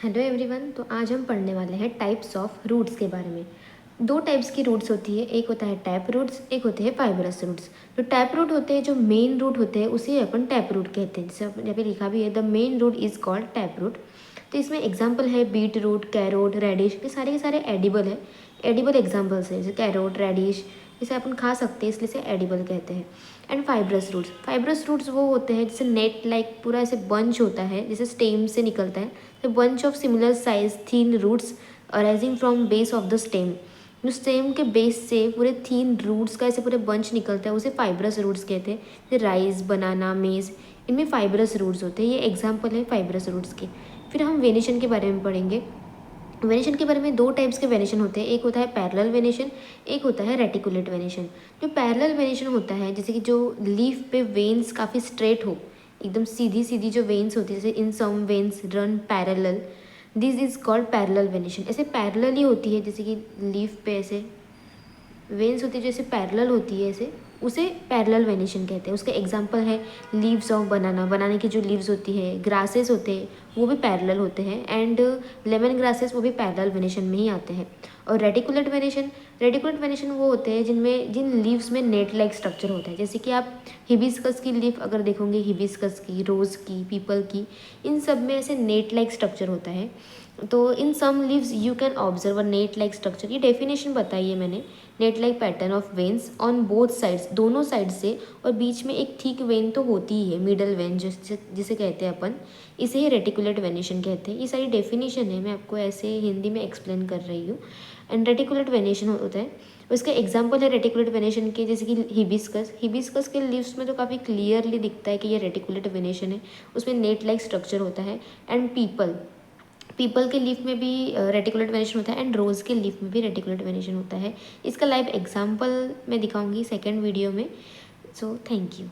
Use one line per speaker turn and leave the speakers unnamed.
Hello everyone. तो आज हम पढ़ने वाले हैं टाइप्स ऑफ रूट्स के बारे में। दो टाइप्स की रूट्स होती है, एक होता है टैप रूट्स, एक होते हैं फाइबरस रूट्स। जो टैप रूट होते हैं, जो मेन रूट होते हैं, उसे अपन टैप रूट कहते हैं। जैसे यहाँ पे लिखा भी है, the main root is called tap root. तो इसमें एग्जाम्पल है बीट रूट, कैरोट, रेडिश, ये सारे के सारे एडिबल है। एडिबल एग्जाम्पल्स है, जैसे कैरोट, रेडिश, इसे अपन खा सकते हैं, इसलिए इसे एडिबल कहते हैं। एंड फाइब्रस रूट्स वो होते हैं जैसे नेट लाइक पूरा ऐसे बंच होता है, जैसे स्टेम से निकलता है। The bunch of similar size thin roots arising from base of the stem. जो स्टेम के बेस से पूरे थीन रूट्स का ऐसे पूरे बंच निकलता है, उसे फाइब्रस रूट्स कहते हैं। जैसे राइस, बनाना, मेज, इनमें फाइब्रस रूट्स होते हैं। ये एग्जाम्पल है फाइब्रस रूट्स के। फिर हम वेनेशन के बारे में पढ़ेंगे। वेनेशन के बारे में दो टाइप्स के वेनेशन होते हैं, एक होता है पैरेलल वेनेशन, एक होता है रेटिकुलेट वेनेशन। जो पैरेलल वेनेशन होता है, जैसे कि जो लीफ पे वेन्स काफ़ी स्ट्रेट हो, एकदम सीधी सीधी जो वेन्स होती है, जैसे in some veins run parallel, this is called parallel venation. ऐसे पैरेलल ही होती है, जैसे कि लीफ पे ऐसे वेन्स होती है, जैसे पैरेलल होती है ऐसे, उसे पैरेलल वेनेशन कहते हैं। उसके एग्जांपल है लीव्स ऑफ बनाना, बनाने की जो लीव्स होती है, ग्रासेस होते हैं वो भी पैरेलल होते हैं, एंड लेमन ग्रासेस वो भी पैरेलल वेनेशन में ही आते हैं। और रेटिकुलेट वेनेशन वो होते हैं जिन लीव्स में नेट लाइक स्ट्रक्चर होता है। जैसे कि आप हिबिस्कस की लीफ अगर देखोगे, हिबिस्कस की, रोज़ की, पीपल की, इन सब में ऐसे नेट लाइक स्ट्रक्चर होता है। तो in some leaves you can observe a net like structure. ये डेफिनेशन बताई है मैंने, net like pattern of veins on both sides, दोनों साइड से, और बीच में एक थिक वेन तो होती ही है, मिडल वेन जिसे कहते हैं अपन, इसे ही रेटिकुलेट वेनेशन कहते हैं। ये सारी डेफिनेशन है, मैं आपको ऐसे हिंदी में एक्सप्लेन कर रही हूँ। एंड रेटिकुलेट वेनेशन होता है, उसका एग्जाम्पल है रेटिकुलेट वेनेशन के, जैसे कि हिबिस्कस के लीव्स में तो काफ़ी क्लियरली दिखता है कि ये रेटिकुलेट वेनेशन है, उसमें नेट लाइक स्ट्रक्चर होता है। एंड पीपल के लीफ में भी रेटिकुलेट वेनेशन होता है, एंड रोज़ के लीफ में भी रेटिकुलेट वेनेशन होता है। इसका लाइव एग्जाम्पल मैं दिखाऊंगी सेकेंड वीडियो में। So thank you.